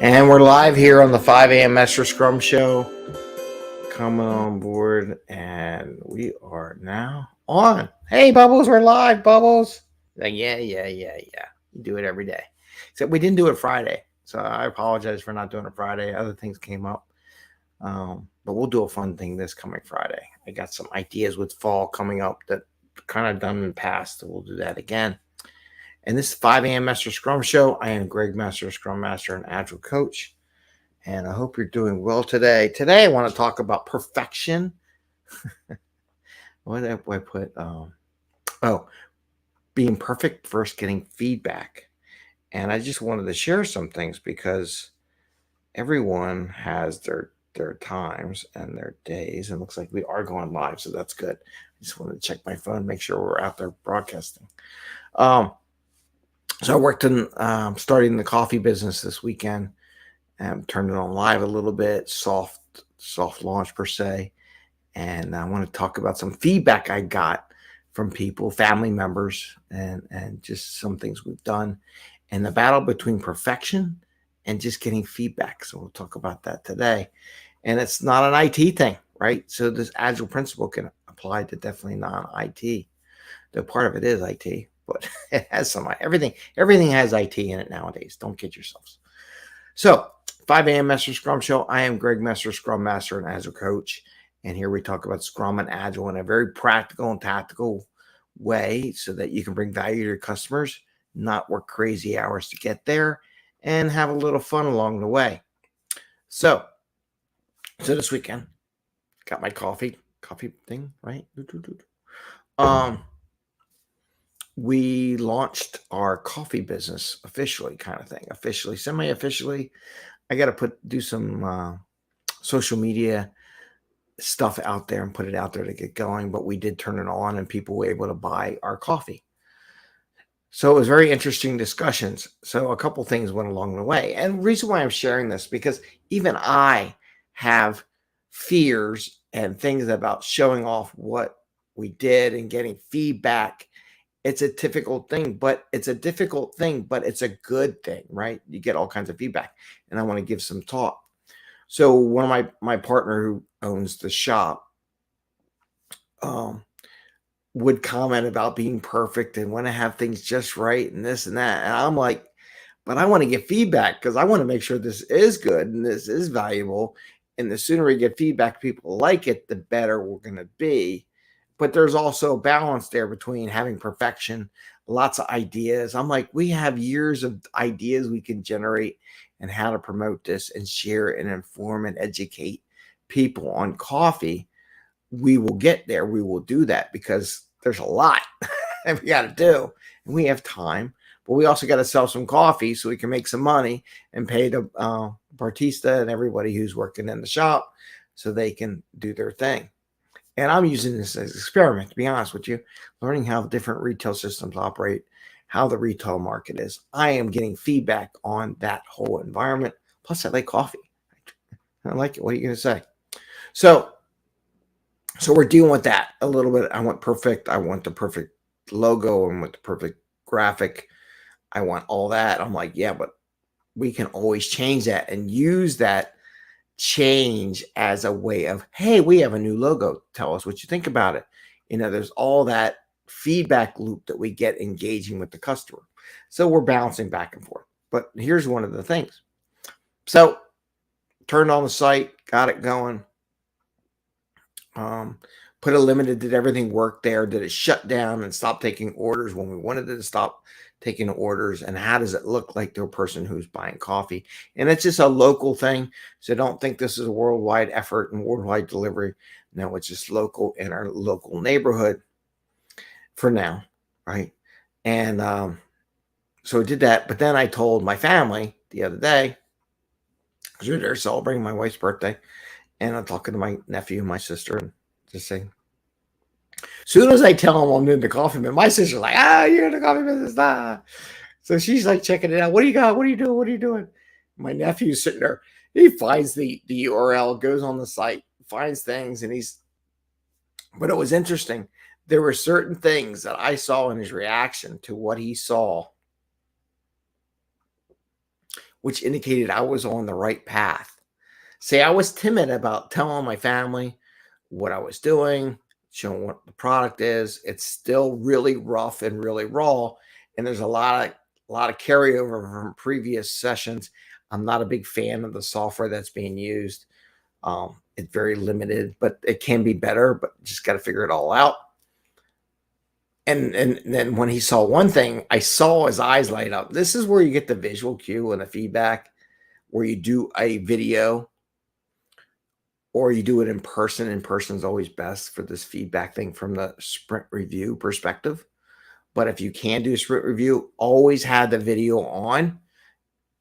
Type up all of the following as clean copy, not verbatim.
And we're live here on the 5 a.m. Mester Scrum Show. Coming on board, and we are now on. Hey, Bubbles, we're live, Bubbles. Like, yeah. You do it every day. Except we didn't do it Friday. So I apologize for not doing it Friday. Other things came up. But we'll do a fun thing this coming Friday. I got some ideas with fall coming up that kind of done in the past. So we'll do that again. And this is 5 a.m. Mester Scrum Show. I am Greg Mester, Scrum Master and Agile Coach. And I hope you're doing well today. Today, I want to talk about perfection. What did I put? Being perfect versus getting feedback. And I just wanted to share some things because everyone has their times and their days. And it looks like we are going live, so that's good. I just wanted to check my phone, make sure we're out there broadcasting. So I worked in starting the coffee business this weekend. Turned it on live a little bit, soft launch per se. And I want to talk about some feedback I got from people, family members, and just some things we've done. And the battle between perfection and just getting feedback. So we'll talk about that today. And it's not an IT thing, right? So this Agile principle can apply to definitely non-IT. The part of it is IT, but it has some everything has IT in it nowadays. Don't kid yourselves. So 5 a.m. Mester Scrum Show. I am Greg Mester, Scrum Master and Agile Coach. And here we talk about Scrum and Agile in a very practical and tactical way so that you can bring value to your customers, not work crazy hours to get there, and have a little fun along the way. So this weekend, got my coffee thing, right? We launched our coffee business officially, kind of thing. Officially, semi-officially. I got to do some social media stuff out there and put it out there to get going. But we did turn it on, and people were able to buy our coffee. So it was very interesting discussions. So a couple things went along the way. And the reason why I'm sharing this, because even I have fears and things about showing off what we did and getting feedback. It's a difficult thing, but it's a good thing, right? You get all kinds of feedback. And I want to give some thought. So one of my partner who owns the shop would comment about being perfect and want to have things just right and this and that. And I'm like, but I want to get feedback because I want to make sure this is good and this is valuable. And the sooner we get feedback, people like it, the better we're going to be. But there's also a balance there between having perfection, lots of ideas. I'm like, we have years of ideas we can generate and how to promote this and share and inform and educate people on coffee. We will get there. We will do that because there's a lot that we got to do. And we have time. But we also got to sell some coffee so we can make some money and pay the barista and everybody who's working in the shop so they can do their thing. And I'm using this as an experiment, to be honest with you, learning how different retail systems operate, how the retail market is. I am getting feedback on that whole environment. Plus, I like coffee. I like it. What are you going to say? So we're dealing with that a little bit. I want the perfect logo. I want the perfect graphic. I want all that. I'm like, yeah, but we can always change that and use that change as a way of, hey, we have a new logo. Tell us what you think about it. There's all that feedback loop that we get engaging with the customer. So we're bouncing back and forth. But here's one of the things. So turned on the site, got it going. Put a limited, did everything work there? Did it shut down and stop taking orders when we wanted it to stop taking orders? And how does it look like to a person who's buying coffee? And it's just a local thing. So don't think this is a worldwide effort and worldwide delivery. No, it's just local in our local neighborhood for now, right? And so I did that. But then I told my family the other day, because we were there celebrating my wife's birthday, and I'm talking to my nephew and my sister and just saying, soon as I tell them I'm in the coffee business, my sister's like, you're in the coffee business. So she's like checking it out. What do you got? What are you doing? What are you doing? My nephew's sitting there. He finds the URL, goes on the site, finds things, but it was interesting. There were certain things that I saw in his reaction to what he saw which indicated I was on the right path. Say I was timid about telling my family what I was doing, showing what the product is. It's still really rough and really raw, and there's a lot of carryover from previous sessions. I'm not a big fan of the software that's being used. It's very limited, but it can be better. But just got to figure it all out. And then when he saw one thing, I saw his eyes light up. This is where you get the visual cue and the feedback, where you do a video or you do it in person. In person is always best for this feedback thing from the sprint review perspective. But if you can do a sprint review, always have the video on,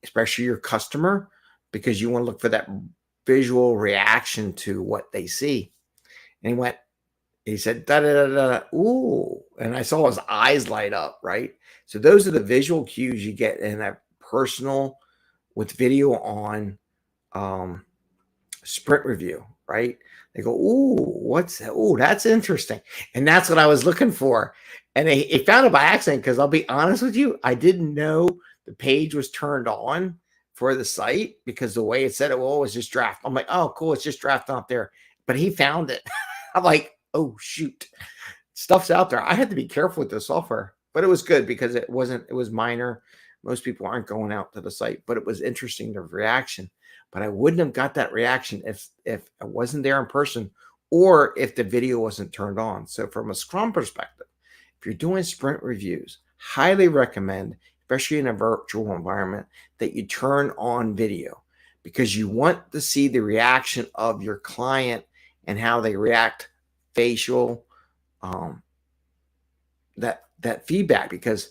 especially your customer, because you want to look for that visual reaction to what they see. And he said, da da da da, ooh. And I saw his eyes light up, right? So those are the visual cues you get in a personal with video on sprint review, right? They go, ooh, what's that? Ooh, that's interesting. And that's what I was looking for. And he found it by accident, because I'll be honest with you, I didn't know the page was turned on for the site, because the way it said it was just draft. I'm like, oh, cool, it's just draft out there. But he found it. I'm like, oh, shoot. Stuff's out there. I had to be careful with the software, but it was good because it was minor. Most people aren't going out to the site, but it was interesting, the reaction. But I wouldn't have got that reaction if I wasn't there in person, or if the video wasn't turned on. So from a Scrum perspective, if you're doing sprint reviews, highly recommend, especially in a virtual environment, that you turn on video, because you want to see the reaction of your client and how they react, facial, that feedback, because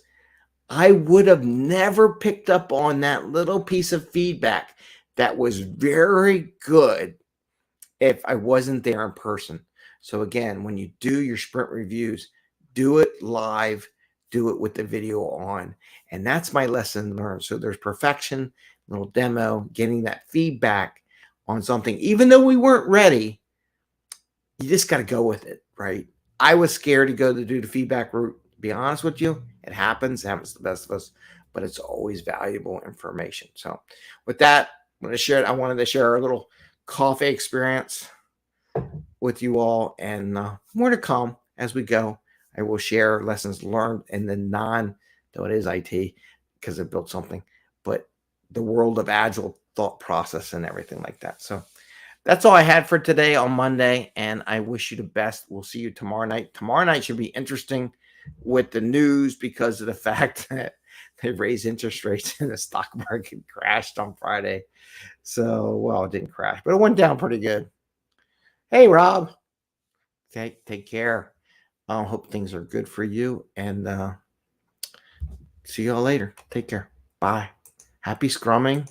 I would have never picked up on that little piece of feedback that was very good if I wasn't there in person. So again, when you do your sprint reviews, do it live, do it with the video on. And that's my lesson learned. So there's perfection, little demo, getting that feedback on something. Even though we weren't ready, you just got to go with it, right? I was scared to go to do the feedback route. To be honest with you, it happens to the best of us, but it's always valuable information. So with that, I wanted to share a little coffee experience with you all, and more to come as we go. I will share lessons learned in the though it is IT, because I built something, but the world of Agile thought process and everything like that. So that's all I had for today on Monday, and I wish you the best. We'll see you tomorrow night. Tomorrow night should be interesting with the news, because of the fact that they raised interest rates and the stock market crashed on Friday. So, well, it didn't crash, but it went down pretty good. Hey, Rob, take care. I hope things are good for you, and see y'all later. Take care. Bye. Happy scrumming.